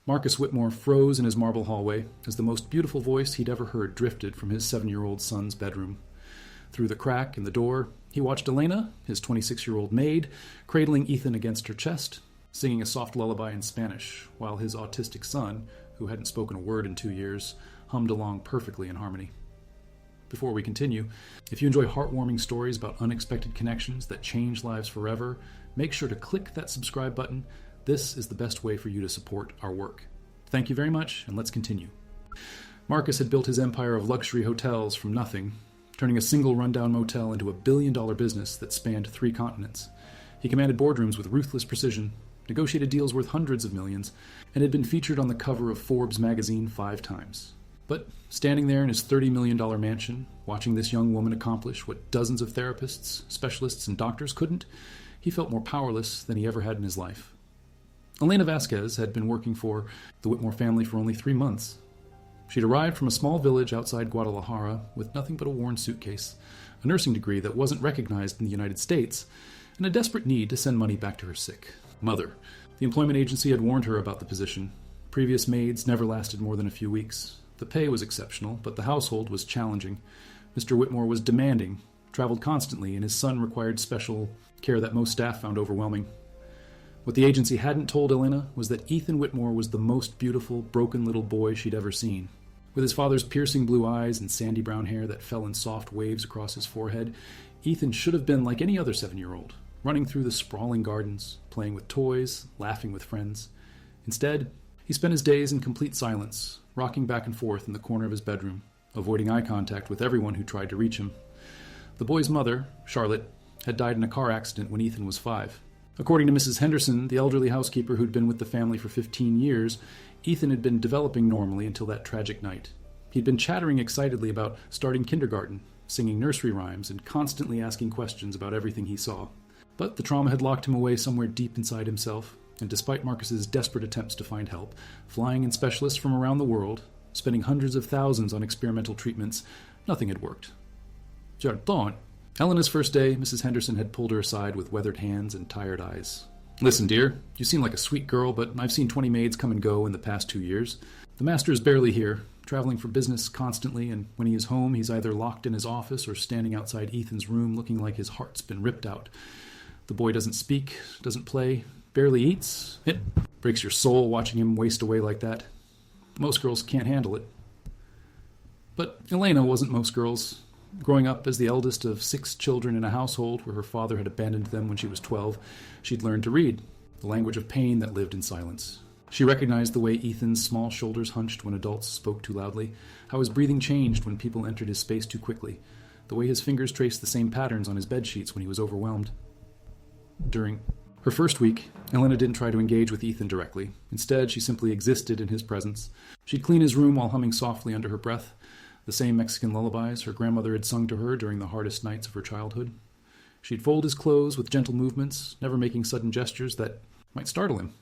Marcus Whitmore froze in his marble hallway as the most beautiful voice he'd ever heard drifted from his 7-year-old son's bedroom. Through the crack in the door, he watched Elena, his 26-year-old maid, cradling Ethan against her chest, singing a soft lullaby in Spanish, while his autistic son, who hadn't spoken a word in 2 years, hummed along perfectly in harmony. Before we continue, if you enjoy heartwarming stories about unexpected connections that change lives forever, make sure to click that subscribe button. This is the best way for you to support our work. Thank you very much, and let's continue. Marcus had built his empire of luxury hotels from nothing, turning a single rundown motel into a billion-dollar business that spanned 3 continents. He commanded boardrooms with ruthless precision, negotiated deals worth hundreds of millions, and had been featured on the cover of Forbes magazine 5 times. But standing there in his $30 million mansion, watching this young woman accomplish what dozens of therapists, specialists, and doctors couldn't, he felt more powerless than he ever had in his life. Elena Vasquez had been working for the Whitmore family for only 3 months. She'd arrived from a small village outside Guadalajara with nothing but a worn suitcase, a nursing degree that wasn't recognized in the United States, and a desperate need to send money back to her sick mother. The employment agency had warned her about the position. Previous maids never lasted more than a few weeks. The pay was exceptional, but the household was challenging. Mr. Whitmore was demanding, traveled constantly, and his son required special care that most staff found overwhelming. What the agency hadn't told Elena was that Ethan Whitmore was the most beautiful, broken little boy she'd ever seen. With his father's piercing blue eyes and sandy brown hair that fell in soft waves across his forehead, Ethan should have been like any other 7-year-old, running through the sprawling gardens, playing with toys, laughing with friends. Instead, he spent his days in complete silence, rocking back and forth in the corner of his bedroom, avoiding eye contact with everyone who tried to reach him. The boy's mother, Charlotte, had died in a car accident when Ethan was 5. According to Mrs. Henderson, the elderly housekeeper who'd been with the family for 15 years, Ethan had been developing normally until that tragic night. He'd been chattering excitedly about starting kindergarten, singing nursery rhymes, and constantly asking questions about everything he saw. But the trauma had locked him away somewhere deep inside himself, and despite Marcus's desperate attempts to find help, flying in specialists from around the world, spending hundreds of thousands on experimental treatments, nothing had worked. Jardon. Elena's first day, Mrs. Henderson had pulled her aside with weathered hands and tired eyes. "Listen, dear, you seem like a sweet girl, but I've seen 20 maids come and go in the past 2 years. The master is barely here, traveling for business constantly, and when he is home, he's either locked in his office or standing outside Ethan's room looking like his heart's been ripped out. The boy doesn't speak, doesn't play, barely eats. It breaks your soul watching him waste away like that. Most girls can't handle it." But Elena wasn't most girls. Growing up as the eldest of 6 children in a household where her father had abandoned them when she was 12, she'd learned to read, the language of pain that lived in silence. She recognized the way Ethan's small shoulders hunched when adults spoke too loudly, how his breathing changed when people entered his space too quickly, the way his fingers traced the same patterns on his bed sheets when he was overwhelmed. During her first week, Elena didn't try to engage with Ethan directly. Instead, she simply existed in his presence. She'd clean his room while humming softly under her breath, the same Mexican lullabies her grandmother had sung to her during the hardest nights of her childhood. She'd fold his clothes with gentle movements, never making sudden gestures that might startle him.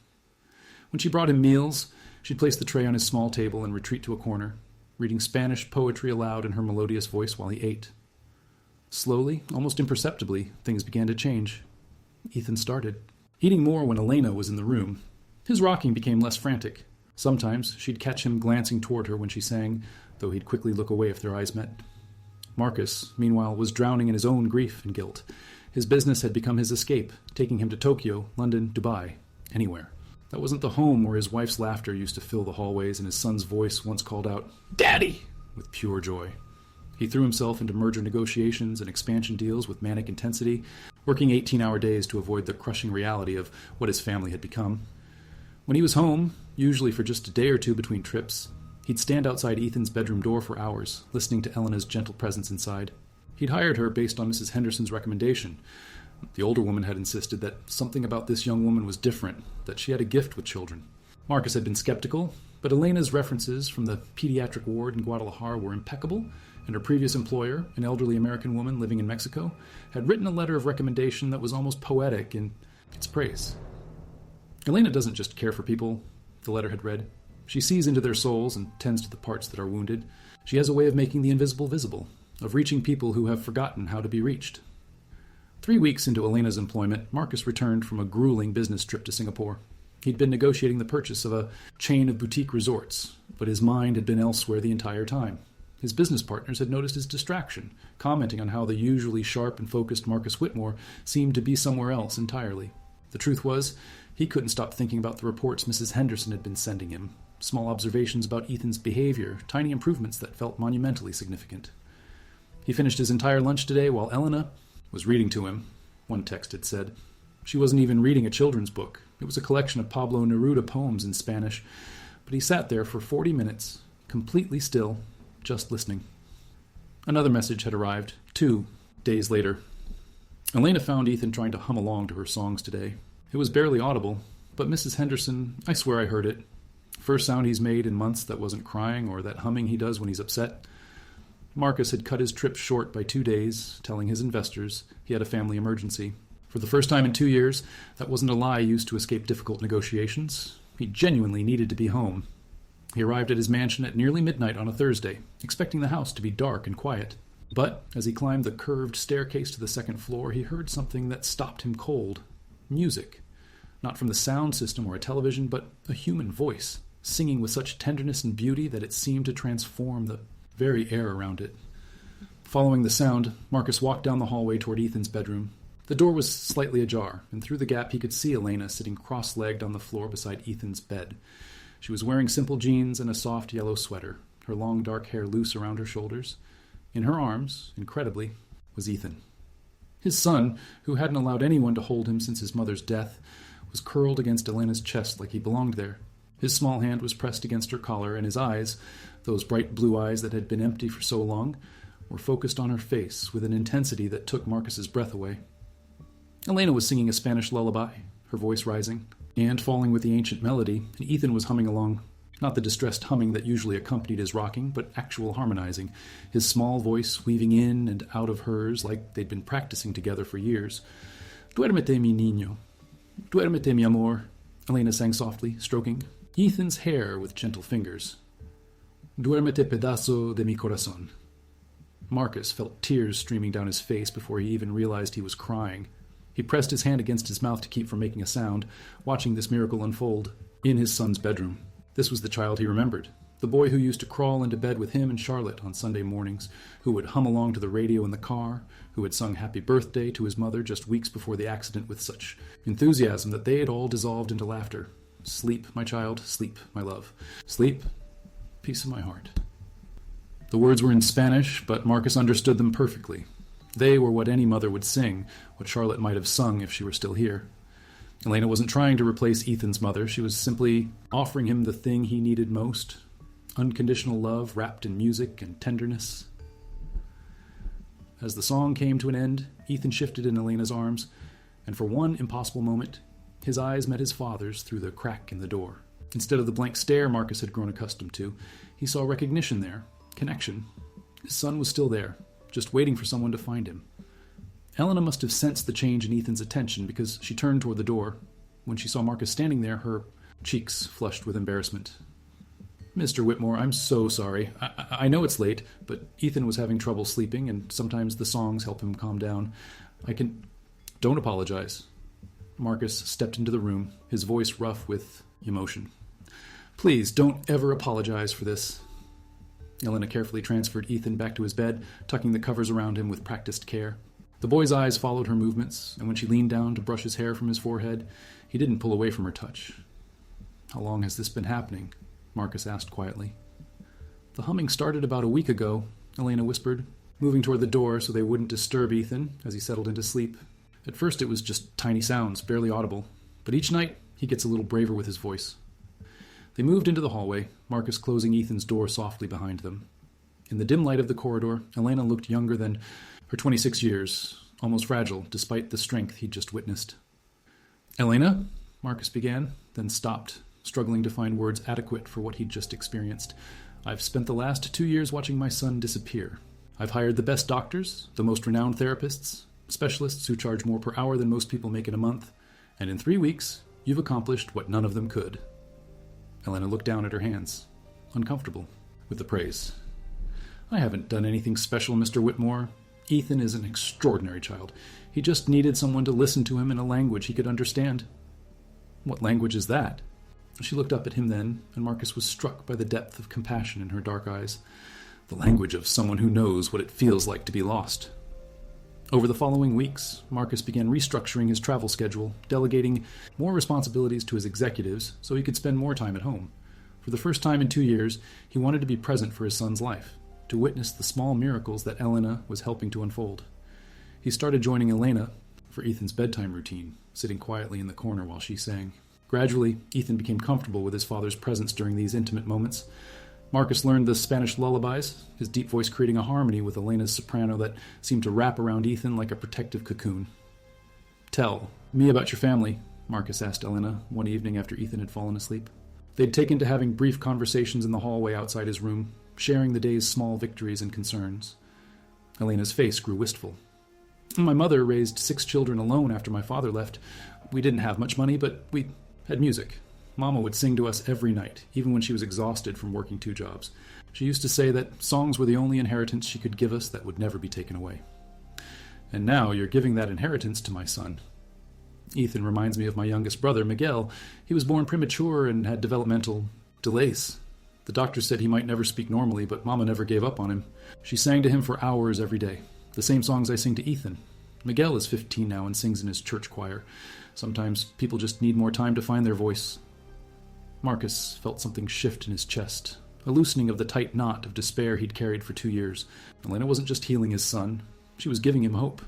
When she brought him meals, she'd place the tray on his small table and retreat to a corner, reading Spanish poetry aloud in her melodious voice while he ate. Slowly, almost imperceptibly, things began to change. Ethan started eating more when Elena was in the room. His rocking became less frantic. Sometimes she'd catch him glancing toward her when she sang, though he'd quickly look away if their eyes met. Marcus, meanwhile, was drowning in his own grief and guilt. His business had become his escape, taking him to Tokyo, London, Dubai, anywhere. That wasn't the home where his wife's laughter used to fill the hallways and his son's voice once called out, "Daddy!" with pure joy. He threw himself into merger negotiations and expansion deals with manic intensity, working 18-hour days to avoid the crushing reality of what his family had become. When he was home, usually for just a day or two between trips, he'd stand outside Ethan's bedroom door for hours, listening to Elena's gentle presence inside. He'd hired her based on Mrs. Henderson's recommendation. The older woman had insisted that something about this young woman was different, that she had a gift with children. Marcus had been skeptical, but Elena's references from the pediatric ward in Guadalajara were impeccable, and her previous employer, an elderly American woman living in Mexico, had written a letter of recommendation that was almost poetic in its praise. "Elena doesn't just care for people," the letter had read. "She sees into their souls and tends to the parts that are wounded. She has a way of making the invisible visible, of reaching people who have forgotten how to be reached." 3 weeks into Elena's employment, Marcus returned from a grueling business trip to Singapore. He'd been negotiating the purchase of a chain of boutique resorts, but his mind had been elsewhere the entire time. His business partners had noticed his distraction, commenting on how the usually sharp and focused Marcus Whitmore seemed to be somewhere else entirely. The truth was, he couldn't stop thinking about the reports Mrs. Henderson had been sending him, small observations about Ethan's behavior, tiny improvements that felt monumentally significant. He finished his entire lunch today while Elena was reading to him, one text had said. She wasn't even reading a children's book. It was a collection of Pablo Neruda poems in Spanish, but he sat there for 40 minutes, completely still, just listening. Another message had arrived, 2 days later. Elena found Ethan trying to hum along to her songs today. It was barely audible, but Mrs. Henderson, I swear I heard it. First sound he's made in months that wasn't crying or that humming he does when he's upset. Marcus had cut his trip short by 2 days, telling his investors he had a family emergency. For the first time in 2 years, that wasn't a lie used to escape difficult negotiations. He genuinely needed to be home. He arrived at his mansion at nearly midnight on a Thursday, expecting the house to be dark and quiet. But as he climbed the curved staircase to the second floor, he heard something that stopped him cold. Music. Not from the sound system or a television, but a human voice, singing with such tenderness and beauty that it seemed to transform the very air around it. Following the sound, Marcus walked down the hallway toward Ethan's bedroom. The door was slightly ajar, and through the gap he could see Elena sitting cross-legged on the floor beside Ethan's bed. She was wearing simple jeans and a soft yellow sweater, her long dark hair loose around her shoulders. In her arms, incredibly, was Ethan. His son, who hadn't allowed anyone to hold him since his mother's death, was curled against Elena's chest like he belonged there. His small hand was pressed against her collar, and his eyes, those bright blue eyes that had been empty for so long, were focused on her face with an intensity that took Marcus's breath away. Elena was singing a Spanish lullaby, her voice rising, and falling with the ancient melody, and Ethan was humming along, not the distressed humming that usually accompanied his rocking, but actual harmonizing, his small voice weaving in and out of hers like they'd been practicing together for years. Duérmete, mi niño. Duérmete, mi amor, Elena sang softly, stroking Ethan's hair with gentle fingers. Duérmete, pedazo de mi corazón. Marcus felt tears streaming down his face before he even realized he was crying. He pressed his hand against his mouth to keep from making a sound, watching this miracle unfold in his son's bedroom. This was the child he remembered, the boy who used to crawl into bed with him and Charlotte on Sunday mornings, who would hum along to the radio in the car, who had sung Happy Birthday to his mother just weeks before the accident with such enthusiasm that they had all dissolved into laughter. Sleep, my child, sleep, my love. Sleep, peace of my heart. The words were in Spanish, but Marcus understood them perfectly. They were what any mother would sing, what Charlotte might have sung if she were still here. Elena wasn't trying to replace Ethan's mother. She was simply offering him the thing he needed most, unconditional love wrapped in music and tenderness. As the song came to an end, Ethan shifted in Elena's arms, and for one impossible moment, his eyes met his father's through the crack in the door. Instead of the blank stare Marcus had grown accustomed to, he saw recognition there, connection. His son was still there, just waiting for someone to find him. Elena must have sensed the change in Ethan's attention because she turned toward the door. When she saw Marcus standing there, her cheeks flushed with embarrassment. Mr. Whitmore, I'm so sorry. I know it's late, but Ethan was having trouble sleeping, and sometimes the songs help him calm down. Don't apologize. Marcus stepped into the room, his voice rough with emotion. Please, don't ever apologize for this. Elena carefully transferred Ethan back to his bed, tucking the covers around him with practiced care. The boy's eyes followed her movements, and when she leaned down to brush his hair from his forehead, he didn't pull away from her touch. How long has this been happening? Marcus asked quietly. The humming started about a week ago, Elena whispered, moving toward the door so they wouldn't disturb Ethan as he settled into sleep. At first it was just tiny sounds, barely audible, but each night he gets a little braver with his voice. They moved into the hallway, Marcus closing Ethan's door softly behind them. In the dim light of the corridor, Elena looked younger than her 26 years, almost fragile, despite the strength he'd just witnessed. Elena, Marcus began, then stopped, struggling to find words adequate for what he'd just experienced. I've spent the last 2 years watching my son disappear. I've hired the best doctors, the most renowned therapists, specialists who charge more per hour than most people make in a month, and in 3 weeks, you've accomplished what none of them could. Elena looked down at her hands, uncomfortable with the praise. I haven't done anything special, Mr. Whitmore. Ethan is an extraordinary child. He just needed someone to listen to him in a language he could understand. What language is that? She looked up at him then, and Marcus was struck by the depth of compassion in her dark eyes. The language of someone who knows what it feels like to be lost. Over the following weeks, Marcus began restructuring his travel schedule, delegating more responsibilities to his executives so he could spend more time at home. For the first time in 2 years, he wanted to be present for his son's life, to witness the small miracles that Elena was helping to unfold. He started joining Elena for Ethan's bedtime routine, sitting quietly in the corner while she sang. Gradually, Ethan became comfortable with his father's presence during these intimate moments. Marcus learned the Spanish lullabies, his deep voice creating a harmony with Elena's soprano that seemed to wrap around Ethan like a protective cocoon. "Tell me about your family," Marcus asked Elena one evening after Ethan had fallen asleep. They'd taken to having brief conversations in the hallway outside his room, sharing the day's small victories and concerns. Elena's face grew wistful. "My mother raised 6 children alone after my father left. We didn't have much money, but we had music. Mama would sing to us every night, even when she was exhausted from working 2 jobs. She used to say that songs were the only inheritance she could give us that would never be taken away. And now you're giving that inheritance to my son. Ethan reminds me of my youngest brother, Miguel. He was born premature and had developmental delays. The doctor said he might never speak normally, but Mama never gave up on him. She sang to him for hours every day, the same songs I sing to Ethan. Miguel is 15 now and sings in his church choir. Sometimes people just need more time to find their voice." Marcus felt something shift in his chest, a loosening of the tight knot of despair he'd carried for 2 years. Elena wasn't just healing his son, she was giving him hope.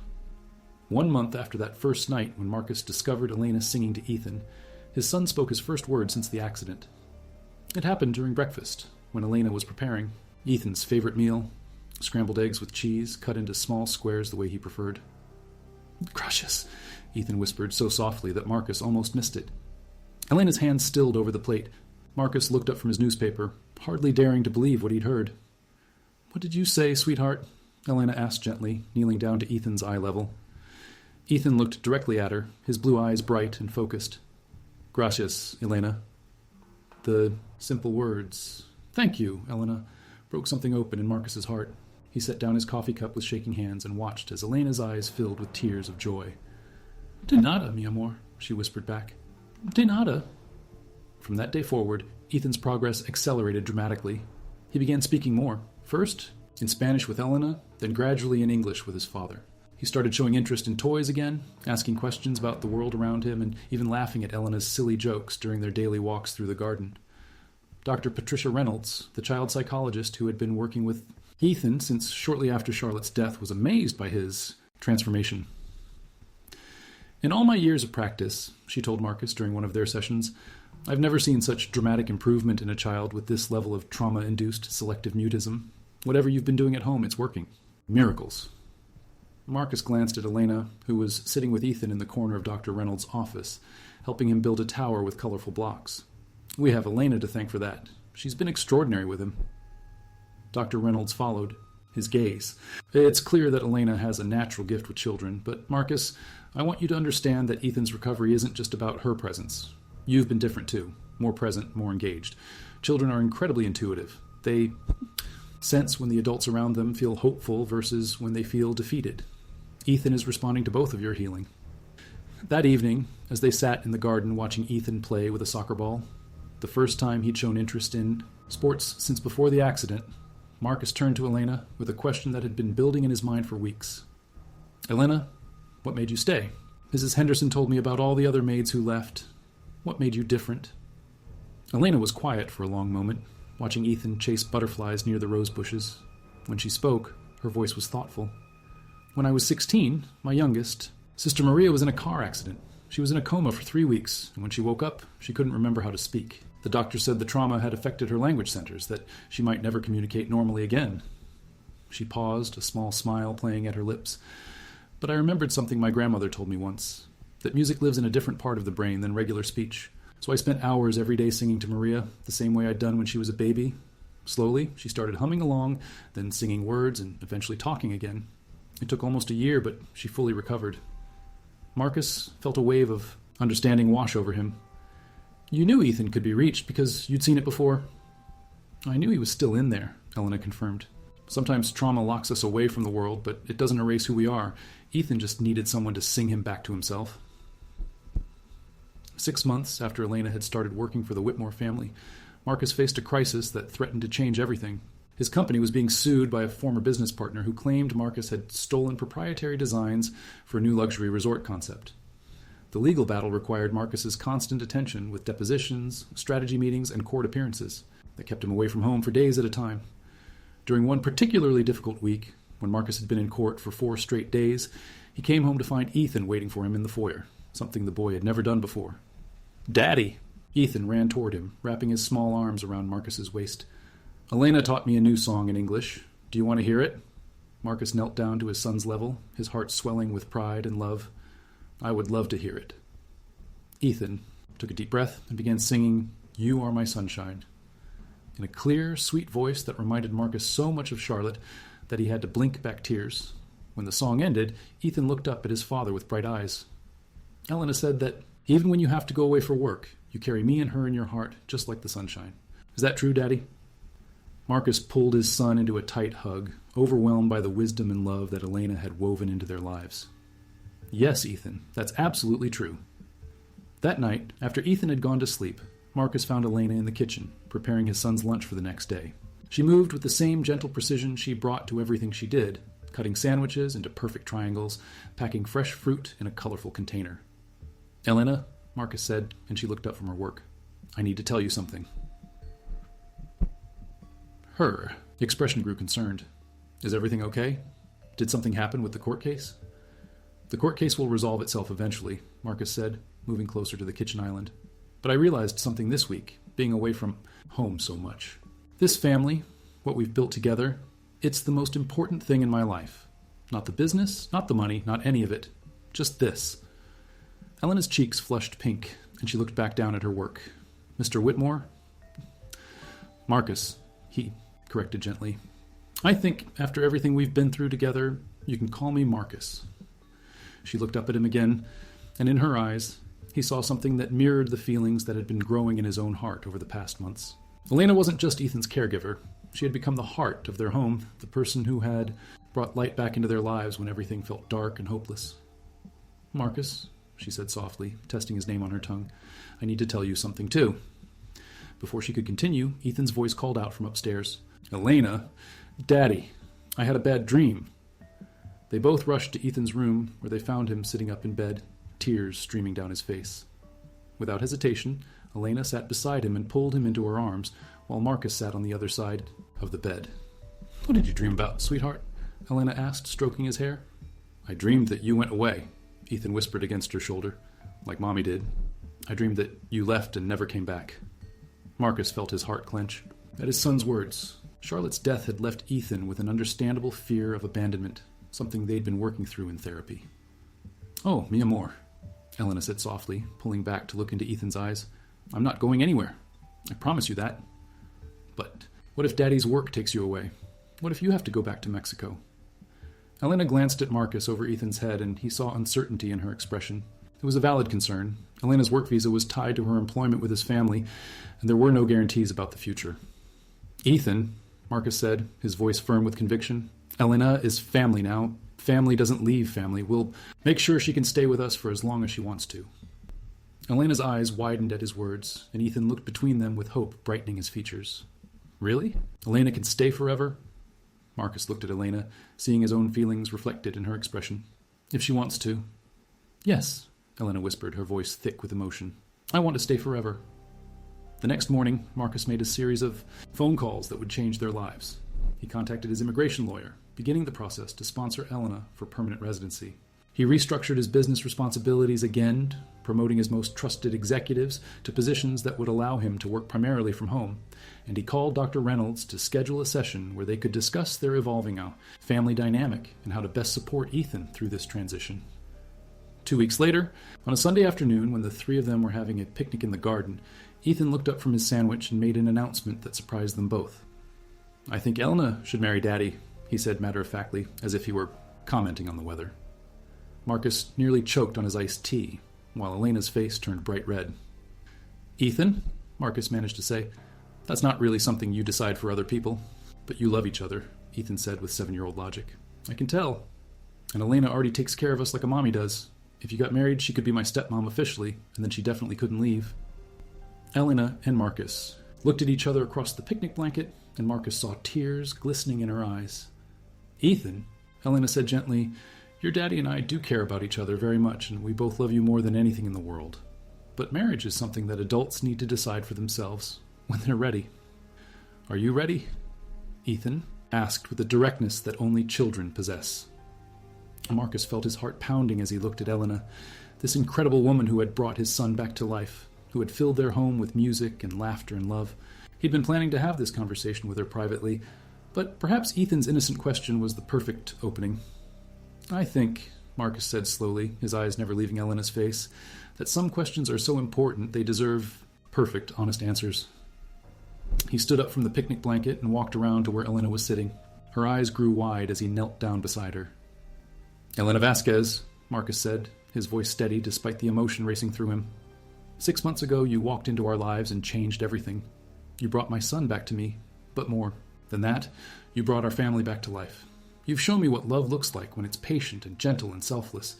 1 month after that first night when Marcus discovered Elena singing to Ethan, his son spoke his first word since the accident. It happened during breakfast, when Elena was preparing Ethan's favorite meal, scrambled eggs with cheese cut into small squares the way he preferred. "Gracias," Ethan whispered so softly that Marcus almost missed it. Elena's hand stilled over the plate. Marcus looked up from his newspaper, hardly daring to believe what he'd heard. "What did you say, sweetheart?" Elena asked gently, kneeling down to Ethan's eye level. Ethan looked directly at her, his blue eyes bright and focused. "Gracias, Elena." The simple words, "Thank you, Elena," broke something open in Marcus's heart. He set down his coffee cup with shaking hands and watched as Elena's eyes filled with tears of joy. "De nada, mi amor," she whispered back. "De nada." From that day forward, Ethan's progress accelerated dramatically. He began speaking more, first in Spanish with Elena, then gradually in English with his father. He started showing interest in toys again, asking questions about the world around him, and even laughing at Elena's silly jokes during their daily walks through the garden. Dr. Patricia Reynolds, the child psychologist who had been working with Ethan since shortly after Charlotte's death, was amazed by his transformation. "In all my years of practice," she told Marcus during one of their sessions, "I've never seen such dramatic improvement in a child with this level of trauma-induced selective mutism. Whatever you've been doing at home, it's working. Miracles." Marcus glanced at Elena, who was sitting with Ethan in the corner of Dr. Reynolds' office, helping him build a tower with colorful blocks. "We have Elena to thank for that. She's been extraordinary with him." Dr. Reynolds followed, his gaze. "It's clear that Elena has a natural gift with children, but Marcus, I want you to understand that Ethan's recovery isn't just about her presence. You've been different too, more present, more engaged. Children are incredibly intuitive. They sense when the adults around them feel hopeful versus when they feel defeated. Ethan is responding to both of your healing." That evening, as they sat in the garden watching Ethan play with a soccer ball, the first time he'd shown interest in sports since before the accident, Marcus turned to Elena with a question that had been building in his mind for weeks. "Elena, what made you stay? Mrs. Henderson told me about all the other maids who left. What made you different?" Elena was quiet for a long moment, watching Ethan chase butterflies near the rose bushes. When she spoke, her voice was thoughtful. "When I was 16, my youngest, Sister Maria was in a car accident. She was in a coma for 3 weeks, and when she woke up, she couldn't remember how to speak. The doctor said the trauma had affected her language centers, that she might never communicate normally again." She paused, a small smile playing at her lips. "But I remembered something my grandmother told me once, that music lives in a different part of the brain than regular speech. So I spent hours every day singing to Maria, the same way I'd done when she was a baby. Slowly, she started humming along, then singing words, and eventually talking again. It took almost a year, but she fully recovered." Marcus felt a wave of understanding wash over him. "You knew Ethan could be reached because you'd seen it before?" "I knew he was still in there," Elena confirmed. "Sometimes trauma locks us away from the world, but it doesn't erase who we are. Ethan just needed someone to sing him back to himself." 6 months after Elena had started working for the Whitmore family, Marcus faced a crisis that threatened to change everything. His company was being sued by a former business partner who claimed Marcus had stolen proprietary designs for a new luxury resort concept. The legal battle required Marcus's constant attention with depositions, strategy meetings, and court appearances that kept him away from home for days at a time. During one particularly difficult week, when Marcus had been in court for 4 straight days, he came home to find Ethan waiting for him in the foyer, something the boy had never done before. "Daddy!" Ethan ran toward him, wrapping his small arms around Marcus's waist. "Elena taught me a new song in English. Do you want to hear it?" Marcus knelt down to his son's level, his heart swelling with pride and love. "I would love to hear it." Ethan took a deep breath and began singing "You Are My Sunshine," in a clear, sweet voice that reminded Marcus so much of Charlotte that he had to blink back tears. When the song ended, Ethan looked up at his father with bright eyes. "Elena said that even when you have to go away for work, you carry me and her in your heart, just like the sunshine. Is that true, Daddy?" Marcus pulled his son into a tight hug, overwhelmed by the wisdom and love that Elena had woven into their lives. "Yes, Ethan, that's absolutely true." That night, after Ethan had gone to sleep, Marcus found Elena in the kitchen, preparing his son's lunch for the next day. She moved with the same gentle precision she brought to everything she did, cutting sandwiches into perfect triangles, packing fresh fruit in a colorful container. "Elena," Marcus said, and she looked up from her work, "I need to tell you something." Her expression grew concerned. "Is everything okay? Did something happen with the court case?" "The court case will resolve itself eventually," Marcus said, moving closer to the kitchen island. "But I realized something this week, being away from home so much. This family, what we've built together, it's the most important thing in my life. Not the business, not the money, not any of it. Just this." Elena's cheeks flushed pink, and she looked back down at her work. "Mr. Whitmore?" "Marcus," he corrected gently. "I think after everything we've been through together, you can call me Marcus." She looked up at him again, and in her eyes, he saw something that mirrored the feelings that had been growing in his own heart over the past months. Elena wasn't just Ethan's caregiver. She had become the heart of their home, the person who had brought light back into their lives when everything felt dark and hopeless. "Marcus," she said softly, testing his name on her tongue, "I need to tell you something too." Before she could continue, Ethan's voice called out from upstairs. "Elena! Daddy! I had a bad dream." They both rushed to Ethan's room, where they found him sitting up in bed, tears streaming down his face. Without hesitation, Elena sat beside him and pulled him into her arms, while Marcus sat on the other side of the bed. "What did you dream about, sweetheart?" Elena asked, stroking his hair. "I dreamed that you went away," Ethan whispered against her shoulder, "like Mommy did. I dreamed that you left and never came back." Marcus felt his heart clench. At his son's words, Charlotte's death had left Ethan with an understandable fear of abandonment, something they'd been working through in therapy. "Oh, mi amor," Elena said softly, pulling back to look into Ethan's eyes. "I'm not going anywhere. I promise you that. But what if Daddy's work takes you away? What if you have to go back to Mexico?" Elena glanced at Marcus over Ethan's head, and he saw uncertainty in her expression. It was a valid concern. Elena's work visa was tied to her employment with his family, and there were no guarantees about the future. "Ethan," Marcus said, his voice firm with conviction, "Elena is family now. Family doesn't leave family. We'll make sure she can stay with us for as long as she wants to." Elena's eyes widened at his words, and Ethan looked between them with hope brightening his features. "Really? Elena can stay forever?" Marcus looked at Elena, seeing his own feelings reflected in her expression. "If she wants to." "Yes," Elena whispered, her voice thick with emotion. "I want to stay forever." The next morning, Marcus made a series of phone calls that would change their lives. He contacted his immigration lawyer, beginning the process to sponsor Elena for permanent residency. He restructured his business responsibilities again, promoting his most trusted executives to positions that would allow him to work primarily from home, and he called Dr. Reynolds to schedule a session where they could discuss their evolving family dynamic and how to best support Ethan through this transition. 2 weeks later, on a Sunday afternoon when the three of them were having a picnic in the garden, Ethan looked up from his sandwich and made an announcement that surprised them both. "I think Elena should marry Daddy," he said matter-of-factly, as if he were commenting on the weather. Marcus nearly choked on his iced tea, while Elena's face turned bright red. "Ethan," Marcus managed to say, "that's not really something you decide for other people. But you love each other," Ethan said with 7-year-old logic. "I can tell. And Elena already takes care of us like a mommy does. If you got married, she could be my stepmom officially, and then she definitely couldn't leave. Elena and Marcus looked at each other across the picnic blanket, and Marcus saw tears glistening in her eyes. Ethan, Elena said gently, your daddy and I do care about each other very much, and we both love you more than anything in the world. But marriage is something that adults need to decide for themselves when they're ready. Are you ready? Ethan asked with a directness that only children possess. Marcus felt his heart pounding as he looked at Elena, this incredible woman who had brought his son back to life, who had filled their home with music and laughter and love. He'd been planning to have this conversation with her privately, but perhaps Ethan's innocent question was the perfect opening. I think, Marcus said slowly, his eyes never leaving Elena's face, that some questions are so important they deserve perfect, honest answers. He stood up from the picnic blanket and walked around to where Elena was sitting. Her eyes grew wide as he knelt down beside her. Elena Vasquez, Marcus said, his voice steady despite the emotion racing through him. 6 months ago, you walked into our lives and changed everything. You brought my son back to me, but more than that, you brought our family back to life. You've shown me what love looks like when it's patient and gentle and selfless.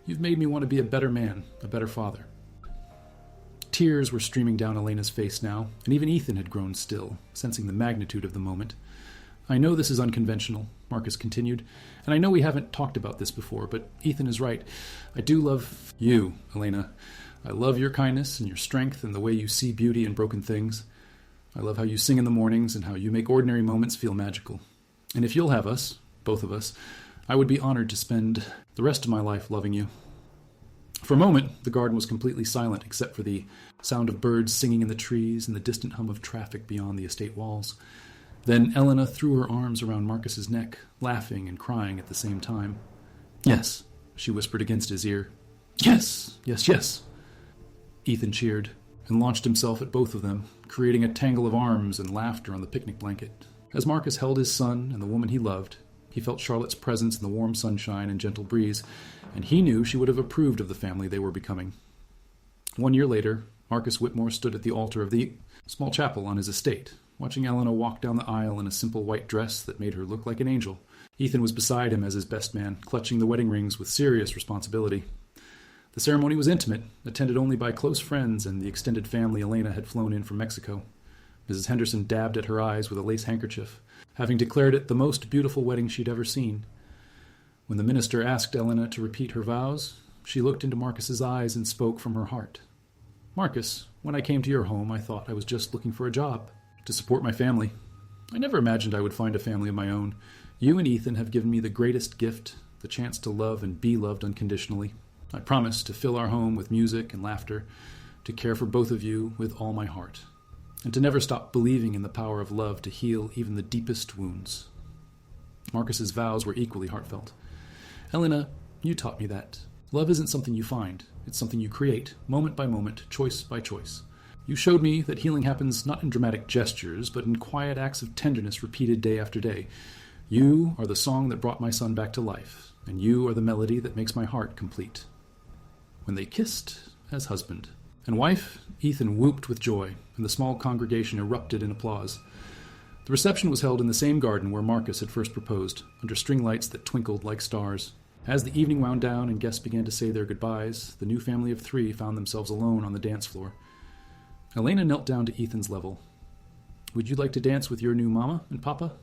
You've made me want to be a better man, a better father. Tears were streaming down Elena's face now, and even Ethan had grown still, sensing the magnitude of the moment. I know this is unconventional, Marcus continued, and I know we haven't talked about this before, but Ethan is right. I do love you, Elena. I love your kindness and your strength and the way you see beauty in broken things. I love how you sing in the mornings and how you make ordinary moments feel magical. And if you'll have us, both of us, I would be honored to spend the rest of my life loving you. For a moment, the garden was completely silent except for the sound of birds singing in the trees and the distant hum of traffic beyond the estate walls. Then Elena threw her arms around Marcus's neck, laughing and crying at the same time. Yes, she whispered against his ear. Yes, yes, yes. Ethan cheered and launched himself at both of them, creating a tangle of arms and laughter on the picnic blanket. As Marcus held his son and the woman he loved, he felt Charlotte's presence in the warm sunshine and gentle breeze, and he knew she would have approved of the family they were becoming. 1 year later, Marcus Whitmore stood at the altar of the small chapel on his estate, watching Elena walk down the aisle in a simple white dress that made her look like an angel. Ethan was beside him as his best man, clutching the wedding rings with serious responsibility. The ceremony was intimate, attended only by close friends and the extended family Elena had flown in from Mexico. Mrs. Henderson dabbed at her eyes with a lace handkerchief, having declared it the most beautiful wedding she'd ever seen. When the minister asked Elena to repeat her vows, she looked into Marcus's eyes and spoke from her heart. Marcus, when I came to your home, I thought I was just looking for a job, to support my family. I never imagined I would find a family of my own. You and Ethan have given me the greatest gift, the chance to love and be loved unconditionally. I promise to fill our home with music and laughter, to care for both of you with all my heart, and to never stop believing in the power of love to heal even the deepest wounds. Marcus's vows were equally heartfelt. Elena, you taught me that. Love isn't something you find. It's something you create, moment by moment, choice by choice. You showed me that healing happens not in dramatic gestures, but in quiet acts of tenderness repeated day after day. You are the song that brought my son back to life, and you are the melody that makes my heart complete. When they kissed as husband and wife, Ethan whooped with joy, and the small congregation erupted in applause. The reception was held in the same garden where Marcus had first proposed, under string lights that twinkled like stars. As the evening wound down and guests began to say their goodbyes, the new family of 3 found themselves alone on the dance floor. Elena knelt down to Ethan's level. Would you like to dance with your new mama and papa?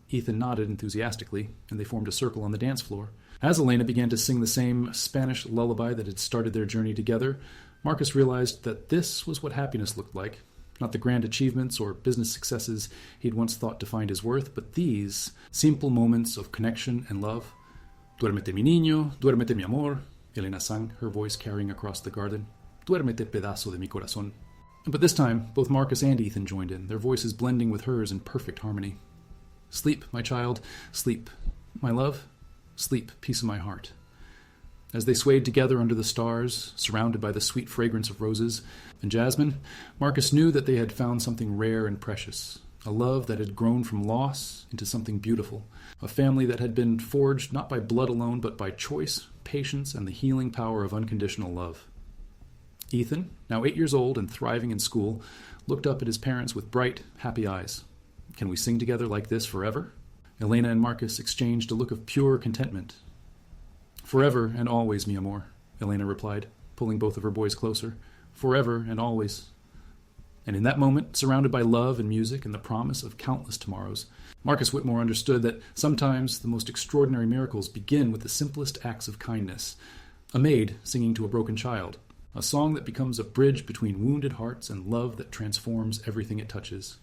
Ethan nodded enthusiastically, and they formed a circle on the dance floor. As Elena began to sing the same Spanish lullaby that had started their journey together, Marcus realized that this was what happiness looked like. Not the grand achievements or business successes he'd once thought defined his worth, but these simple moments of connection and love. Duérmete mi niño, duérmete mi amor, Elena sang, her voice carrying across the garden. Duérmete pedazo de mi corazón. But this time, both Marcus and Ethan joined in, their voices blending with hers in perfect harmony. Sleep, my child, sleep. My love, sleep, peace of my heart. As they swayed together under the stars, surrounded by the sweet fragrance of roses and jasmine, Marcus knew that they had found something rare and precious, a love that had grown from loss into something beautiful, a family that had been forged not by blood alone, but by choice, patience, and the healing power of unconditional love. Ethan, now 8 years old and thriving in school, looked up at his parents with bright, happy eyes. Can we sing together like this forever? Elena and Marcus exchanged a look of pure contentment. Forever and always, mi amor, Elena replied, pulling both of her boys closer. Forever and always. And in that moment, surrounded by love and music and the promise of countless tomorrows, Marcus Whitmore understood that sometimes the most extraordinary miracles begin with the simplest acts of kindness. A maid singing to a broken child, a song that becomes a bridge between wounded hearts and love that transforms everything it touches.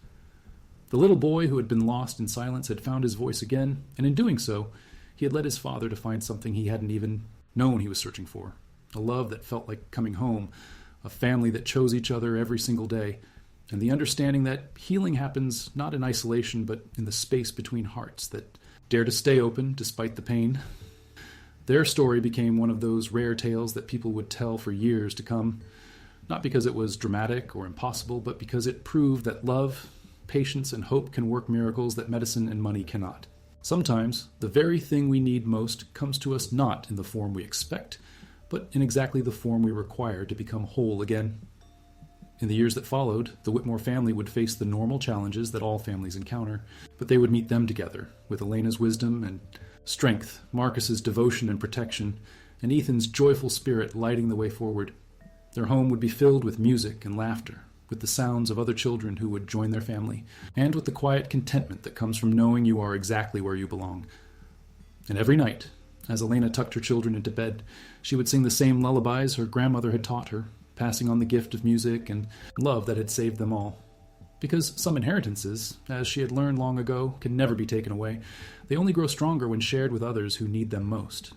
The little boy who had been lost in silence had found his voice again, and in doing so, he had led his father to find something he hadn't even known he was searching for. A love that felt like coming home, a family that chose each other every single day, and the understanding that healing happens not in isolation but in the space between hearts that dare to stay open despite the pain. Their story became one of those rare tales that people would tell for years to come, not because it was dramatic or impossible, but because it proved that love, patience, and hope can work miracles that medicine and money cannot. Sometimes, the very thing we need most comes to us not in the form we expect, but in exactly the form we require to become whole again. In the years that followed, the Whitmore family would face the normal challenges that all families encounter, but they would meet them together, with Elena's wisdom and strength, Marcus's devotion and protection, and Ethan's joyful spirit lighting the way forward. Their home would be filled with music and laughter, with the sounds of other children who would join their family, and with the quiet contentment that comes from knowing you are exactly where you belong. And every night, as Elena tucked her children into bed, she would sing the same lullabies her grandmother had taught her, passing on the gift of music and love that had saved them all. Because some inheritances, as she had learned long ago, can never be taken away. They only grow stronger when shared with others who need them most.